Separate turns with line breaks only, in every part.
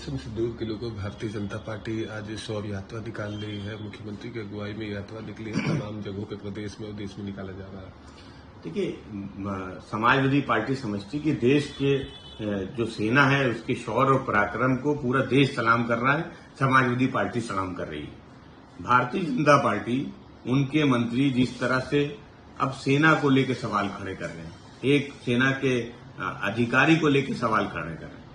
Election से दूर के लोगों भारतीय जनता पार्टी आज शौर्य यात्रा निकाल रही है। मुख्यमंत्री की अगुवाई में यात्रा निकली है। तमाम जगहों पे प्रदेश में और देश में निकाला जा रहा है।
देखिए, समाजवादी पार्टी समझती कि देश के जो सेना है उसके शौर्य और पराक्रम को पूरा देश सलाम कर रहा है। समाजवादी पार्टी सलाम कर रही है। भारतीय जनता पार्टी, उनके मंत्री जिस तरह से अब सेना को लेकर सवाल खड़े कर रहे हैं, एक सेना के अधिकारी को लेकर सवाल खड़े कर रहे हैं,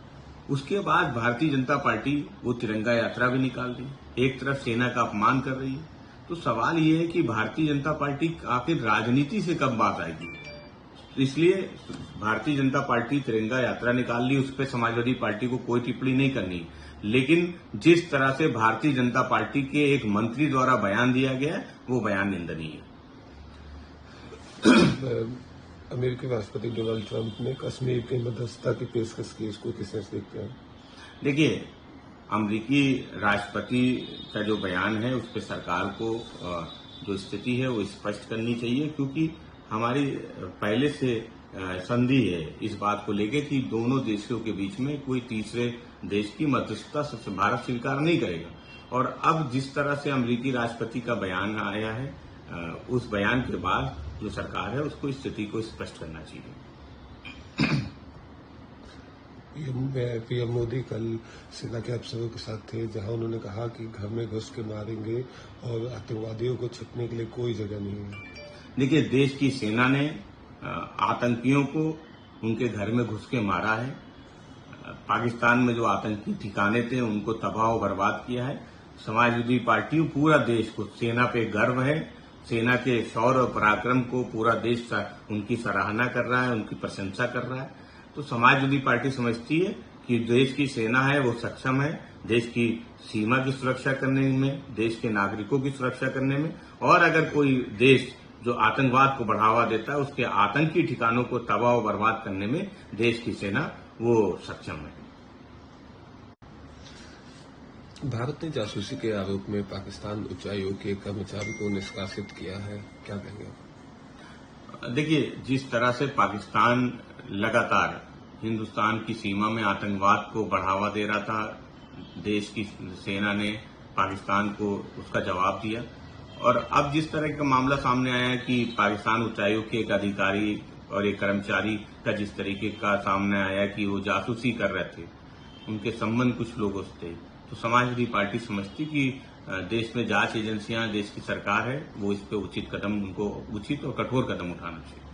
उसके बाद भारतीय जनता पार्टी वो तिरंगा यात्रा भी निकाल रही है, एक तरफ सेना का अपमान कर रही है। तो सवाल ये है कि भारतीय जनता पार्टी आखिर राजनीति से कब बात आएगी। इसलिए भारतीय जनता पार्टी तिरंगा यात्रा निकाल ली, उस पर समाजवादी पार्टी को कोई टिप्पणी नहीं करनी। लेकिन जिस तरह से भारतीय जनता पार्टी के एक मंत्री द्वारा बयान दिया गया है, वो बयान निंदनीय है।
अमेरिकी राष्ट्रपति डोनाल्ड ट्रंप ने कश्मीर के मध्यस्थता की पेशकश की, इसको किस तरह से देखते हैं?
देखिए, अमेरिकी राष्ट्रपति का जो बयान है उस पर सरकार को जो स्थिति है वो स्पष्ट करनी चाहिए, क्योंकि हमारी पहले से संधि है इस बात को लेकर कि दोनों देशों के बीच में कोई तीसरे देश की मध्यस्थता भारत स्वीकार नहीं करेगा। और अब जिस तरह से अमेरिकी राष्ट्रपति का बयान आया है, उस बयान के बाद जो सरकार है उसको इस स्थिति को स्पष्ट करना चाहिए।
पीएम मोदी कल सेना के अफसरों के साथ थे, जहां उन्होंने कहा कि घर में घुस के मारेंगे और आतंकवादियों को छिपने के लिए कोई जगह नहीं है।
देखिए, देश की सेना ने आतंकियों को उनके घर में घुस के मारा है। पाकिस्तान में जो आतंकी ठिकाने थे उनको तबाह और बर्बाद किया है। समाजवादी पार्टी पूरा देश को, सेना पे गर्व है, सेना के शौर्य और पराक्रम को पूरा देश उनकी सराहना कर रहा है, उनकी प्रशंसा कर रहा है। तो समाजवादी पार्टी समझती है कि देश की सेना है वो सक्षम है देश की सीमा की सुरक्षा करने में, देश के नागरिकों की सुरक्षा करने में, और अगर कोई देश जो आतंकवाद को बढ़ावा देता है उसके आतंकी ठिकानों को तबाह और बर्बाद करने में देश की सेना वो सक्षम है।
भारत ने जासूसी के आरोप में पाकिस्तान उच्चायोग के कर्मचारी को निष्कासित किया है, क्या कहेंगे?
देखिए, जिस तरह से पाकिस्तान लगातार हिंदुस्तान की सीमा में आतंकवाद को बढ़ावा दे रहा था, देश की सेना ने पाकिस्तान को उसका जवाब दिया। और अब जिस तरह का मामला सामने आया है कि पाकिस्तान उच्चायोग के एक अधिकारी और एक कर्मचारी का जिस तरीके का सामने आया कि वो जासूसी कर रहे थे, उनके संबंध कुछ लोगों से थे, तो समाजवादी पार्टी समझती कि देश में जांच एजेंसियां, देश की सरकार है, वो इस पे उचित कदम, उनको उचित और कठोर कदम उठाना चाहिए।